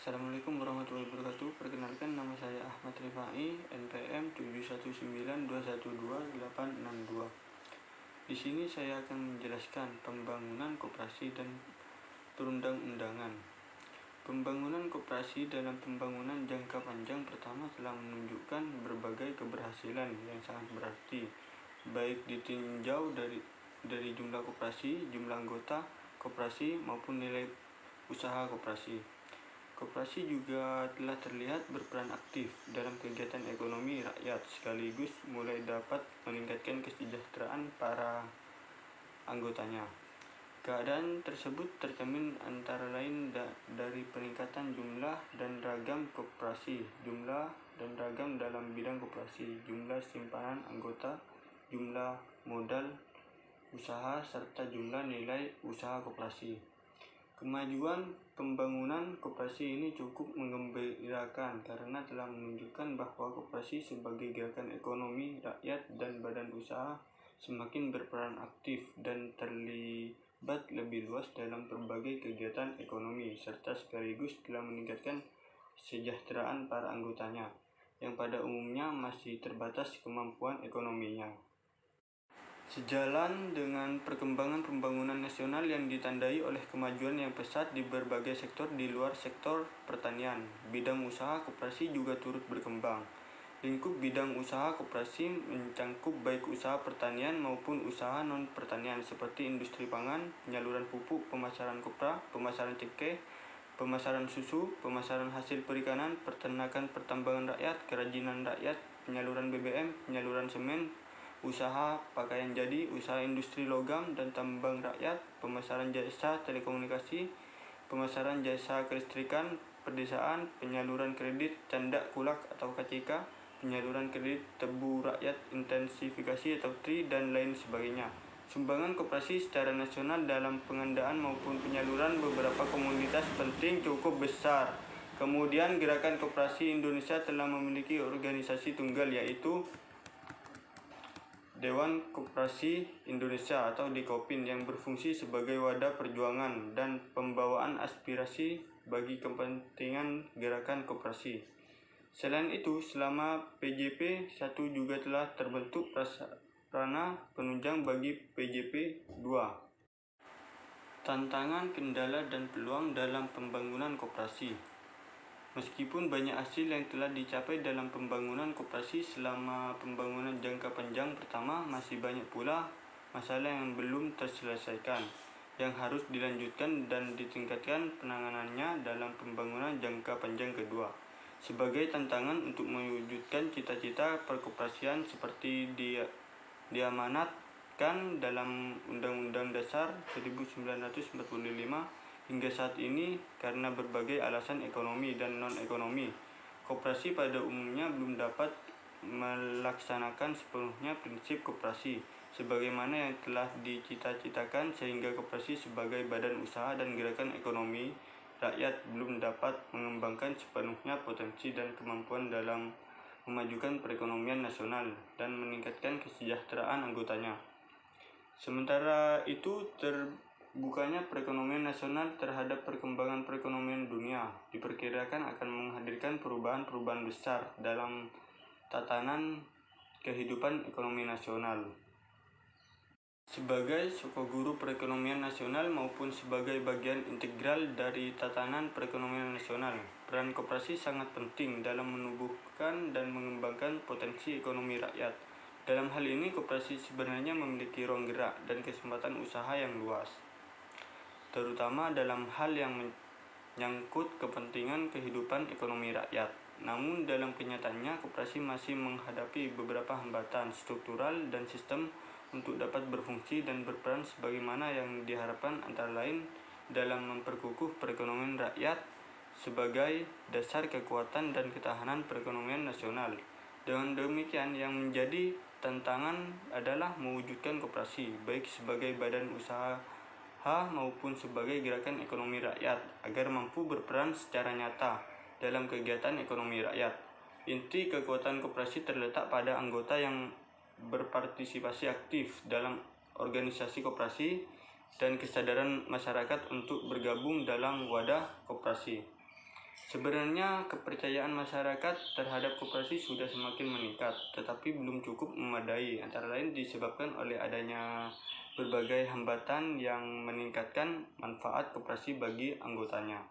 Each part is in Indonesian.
Assalamualaikum warahmatullahi wabarakatuh. Perkenalkan, nama saya Ahmad Rifai, NPM 719212862. Di sini saya akan menjelaskan pembangunan koperasi dan perundang-undangan. Pembangunan koperasi dalam pembangunan jangka panjang pertama telah menunjukkan berbagai keberhasilan yang sangat berarti, baik ditinjau dari jumlah koperasi, jumlah anggota koperasi maupun nilai usaha koperasi. Koperasi juga telah terlihat berperan aktif dalam kegiatan ekonomi rakyat, sekaligus mulai dapat meningkatkan kesejahteraan para anggotanya. Keadaan tersebut tercermin antara lain dari peningkatan jumlah dan ragam koperasi, jumlah dan ragam dalam bidang koperasi, jumlah simpanan anggota, jumlah modal usaha, serta jumlah nilai usaha koperasi. Kemajuan pembangunan koperasi ini cukup menggembirakan karena telah menunjukkan bahwa koperasi sebagai gerakan ekonomi rakyat dan badan usaha semakin berperan aktif dan terlibat lebih luas dalam berbagai kegiatan ekonomi, serta sekaligus telah meningkatkan kesejahteraan para anggotanya yang pada umumnya masih terbatas kemampuan ekonominya. Sejalan dengan perkembangan pembangunan nasional yang ditandai oleh kemajuan yang pesat di berbagai sektor di luar sektor pertanian, bidang usaha koperasi juga turut berkembang. Lingkup bidang usaha koperasi mencangkup baik usaha pertanian maupun usaha non-pertanian seperti industri pangan, penyaluran pupuk, pemasaran kopra, pemasaran cengkeh, pemasaran susu, pemasaran hasil perikanan, peternakan pertambangan rakyat, kerajinan rakyat, penyaluran BBM, penyaluran semen, usaha pakaian jadi, usaha industri logam dan tambang rakyat, pemasaran jasa telekomunikasi, pemasaran jasa kelistrikan, pedesaan, penyaluran kredit canda kulak atau KCK, penyaluran kredit tebu rakyat, intensifikasi atau TRI, dan lain sebagainya. Sumbangan koperasi secara nasional dalam pengadaan maupun penyaluran beberapa komoditas penting cukup besar. Kemudian gerakan koperasi Indonesia telah memiliki organisasi tunggal, yaitu Dewan Koperasi Indonesia atau DKOPIN, yang berfungsi sebagai wadah perjuangan dan pembawaan aspirasi bagi kepentingan gerakan koperasi. Selain itu, selama PJP 1 juga telah terbentuk prasarana penunjang bagi PJP 2. Tantangan, kendala, dan peluang dalam pembangunan koperasi. Meskipun banyak hasil yang telah dicapai dalam pembangunan koperasi selama pembangunan jangka panjang pertama, masih banyak pula masalah yang belum terselesaikan, yang harus dilanjutkan dan ditingkatkan penanganannya dalam pembangunan jangka panjang kedua. Sebagai tantangan untuk mewujudkan cita-cita perkoperasian seperti diamanatkan dalam Undang-Undang Dasar 1945, hingga saat ini, karena berbagai alasan ekonomi dan non-ekonomi, koperasi pada umumnya belum dapat melaksanakan sepenuhnya prinsip koperasi sebagaimana yang telah dicita-citakan, sehingga koperasi sebagai badan usaha dan gerakan ekonomi rakyat belum dapat mengembangkan sepenuhnya potensi dan kemampuan dalam memajukan perekonomian nasional dan meningkatkan kesejahteraan anggotanya. Sementara itu, bukanya perekonomian nasional terhadap perkembangan perekonomian dunia diperkirakan akan menghadirkan perubahan-perubahan besar dalam tatanan kehidupan ekonomi nasional. Sebagai sokoguru perekonomian nasional maupun sebagai bagian integral dari tatanan perekonomian nasional, peran koperasi sangat penting dalam menumbuhkan dan mengembangkan potensi ekonomi rakyat. Dalam hal ini, koperasi sebenarnya memiliki ruang gerak dan kesempatan usaha yang luas, terutama dalam hal yang menyangkut kepentingan kehidupan ekonomi rakyat. Namun dalam kenyataannya, koperasi masih menghadapi beberapa hambatan struktural dan sistem untuk dapat berfungsi dan berperan sebagaimana yang diharapkan, antara lain dalam memperkukuh perekonomian rakyat sebagai dasar kekuatan dan ketahanan perekonomian nasional. Dengan demikian, yang menjadi tantangan adalah mewujudkan koperasi baik sebagai badan usaha maupun sebagai gerakan ekonomi rakyat agar mampu berperan secara nyata dalam kegiatan ekonomi rakyat. Inti kekuatan koperasi terletak pada anggota yang berpartisipasi aktif dalam organisasi koperasi dan kesadaran masyarakat untuk bergabung dalam wadah koperasi. Sebenarnya kepercayaan masyarakat terhadap koperasi sudah semakin meningkat, tetapi belum cukup memadai, antara lain disebabkan oleh adanya berbagai hambatan yang meningkatkan manfaat koperasi bagi anggotanya.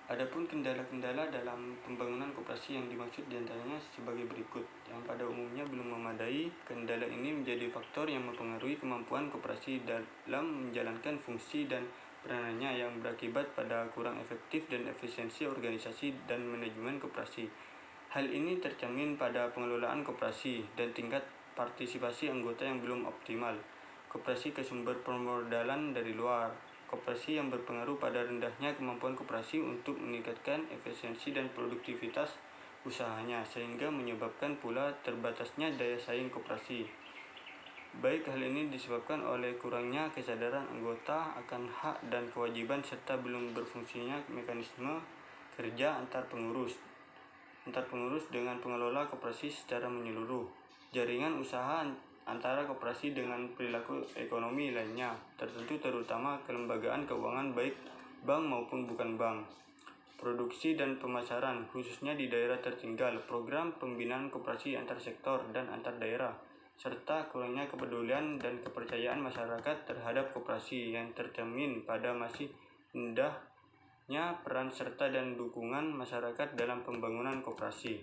Adapun kendala-kendala dalam pembangunan koperasi yang dimaksud diantaranya sebagai berikut, yang pada umumnya belum memadai. Kendala ini menjadi faktor yang mempengaruhi kemampuan koperasi dalam menjalankan fungsi dan peranannya, yang berakibat pada kurang efektif dan efisiensi organisasi dan manajemen koperasi. Hal ini tercermin pada pengelolaan koperasi dan tingkat partisipasi anggota yang belum optimal. Koperasi ke sumber permodalan dari luar. Koperasi yang berpengaruh pada rendahnya kemampuan koperasi untuk meningkatkan efisiensi dan produktivitas usahanya, sehingga menyebabkan pula terbatasnya daya saing koperasi. Baik hal ini disebabkan oleh kurangnya kesadaran anggota akan hak dan kewajiban serta belum berfungsinya mekanisme kerja antar pengurus dengan pengelola koperasi secara menyeluruh. Jaringan usaha antara koperasi dengan perilaku ekonomi lainnya tertentu, terutama kelembagaan keuangan baik bank maupun bukan bank. Produksi dan pemasaran, khususnya di daerah tertinggal, program pembinaan koperasi antar sektor dan antar daerah, serta kurangnya kepedulian dan kepercayaan masyarakat terhadap koperasi yang tercermin pada masih rendahnya peran serta dan dukungan masyarakat dalam pembangunan koperasi.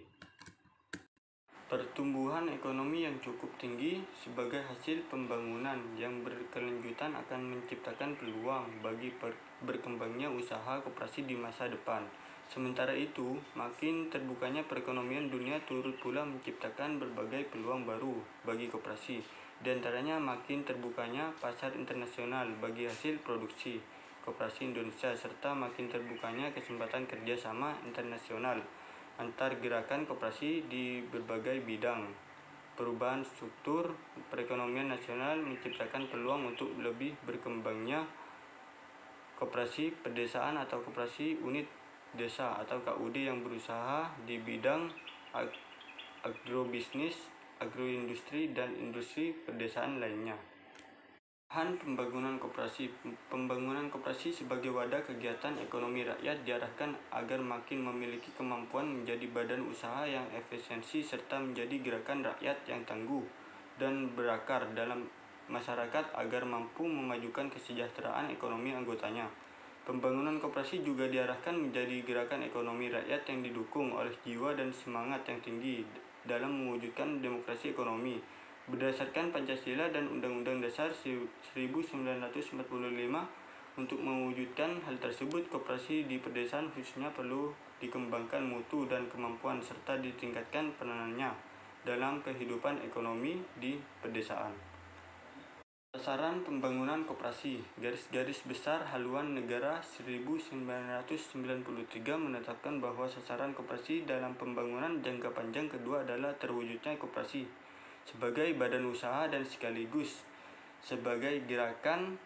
Pertumbuhan ekonomi yang cukup tinggi sebagai hasil pembangunan yang berkelanjutan akan menciptakan peluang bagi berkembangnya usaha koperasi di masa depan. Sementara itu, makin terbukanya perekonomian dunia turut pula menciptakan berbagai peluang baru bagi koperasi. Di antaranya makin terbukanya pasar internasional bagi hasil produksi koperasi Indonesia, serta makin terbukanya kesempatan kerjasama internasional antar gerakan koperasi di berbagai bidang. Perubahan struktur perekonomian nasional menciptakan peluang untuk lebih berkembangnya koperasi pedesaan atau koperasi unit desa atau KUD yang berusaha di bidang agrobisnis, agroindustri, dan industri pedesaan lainnya. Pembangunan koperasi. Pembangunan koperasi sebagai wadah kegiatan ekonomi rakyat diarahkan agar makin memiliki kemampuan menjadi badan usaha yang efisiensi serta menjadi gerakan rakyat yang tangguh dan berakar dalam masyarakat agar mampu memajukan kesejahteraan ekonomi anggotanya. Pembangunan koperasi juga diarahkan menjadi gerakan ekonomi rakyat yang didukung oleh jiwa dan semangat yang tinggi dalam mewujudkan demokrasi ekonomi. Berdasarkan Pancasila dan Undang-Undang Dasar 1945, untuk mewujudkan hal tersebut, koperasi di pedesaan khususnya perlu dikembangkan mutu dan kemampuan serta ditingkatkan peranannya dalam kehidupan ekonomi di pedesaan. Sasaran pembangunan koperasi. Garis-garis besar haluan negara 1993 menetapkan bahwa sasaran koperasi dalam pembangunan jangka panjang kedua adalah terwujudnya koperasi sebagai badan usaha dan sekaligus sebagai gerakan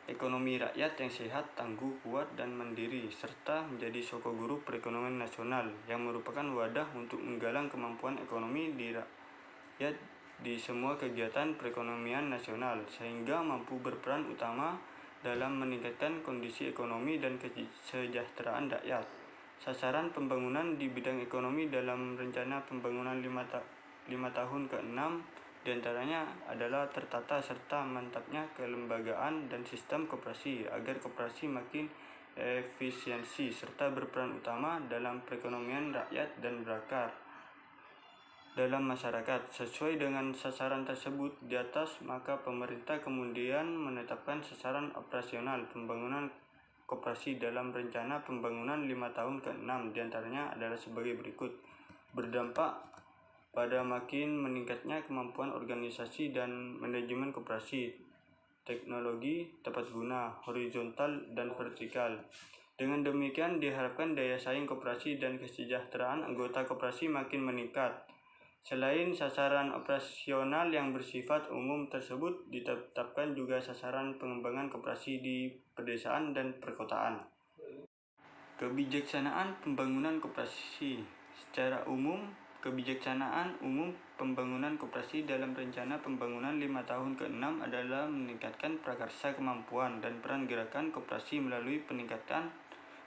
ekonomi rakyat yang sehat, tangguh, kuat, dan mandiri, serta menjadi sokoguru perekonomian nasional yang merupakan wadah untuk menggalang kemampuan ekonomi di rakyat di semua kegiatan perekonomian nasional, sehingga mampu berperan utama dalam meningkatkan kondisi ekonomi dan kesejahteraan rakyat. Sasaran pembangunan di bidang ekonomi dalam rencana pembangunan 5 tahun ke-6 diantaranya adalah tertata serta mantapnya kelembagaan dan sistem koperasi agar koperasi makin efisiensi serta berperan utama dalam perekonomian rakyat dan berakar dalam masyarakat. Sesuai dengan sasaran tersebut di atas, maka pemerintah kemudian menetapkan sasaran operasional pembangunan koperasi dalam rencana pembangunan 5 tahun ke-6 diantaranya adalah sebagai berikut. Berdampak pada makin meningkatnya kemampuan organisasi dan manajemen koperasi, teknologi tepat guna, horizontal dan vertikal. Dengan demikian diharapkan daya saing koperasi dan kesejahteraan anggota koperasi makin meningkat. Selain sasaran operasional yang bersifat umum tersebut, ditetapkan juga sasaran pengembangan koperasi di pedesaan dan perkotaan. Kebijaksanaan pembangunan koperasi. Secara umum, kebijaksanaan umum pembangunan koperasi dalam rencana pembangunan 5 tahun ke-6 adalah meningkatkan prakarsa kemampuan dan peran gerakan koperasi melalui peningkatan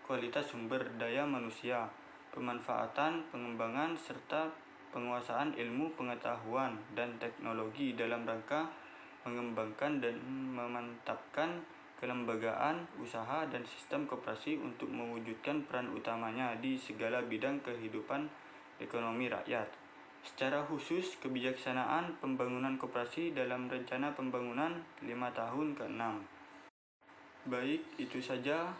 kualitas sumber daya manusia, pemanfaatan, pengembangan, serta penguasaan ilmu pengetahuan dan teknologi dalam rangka mengembangkan dan memantapkan kelembagaan, usaha, dan sistem koperasi untuk mewujudkan peran utamanya di segala bidang kehidupan ekonomi rakyat. Secara khusus, kebijaksanaan pembangunan koperasi dalam rencana pembangunan 5 tahun ke-6. Baik, itu saja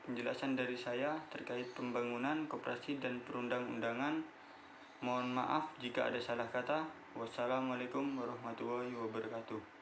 penjelasan dari saya terkait pembangunan koperasi dan perundang-undangan. Mohon maaf jika ada salah kata. Wassalamualaikum warahmatullahi wabarakatuh.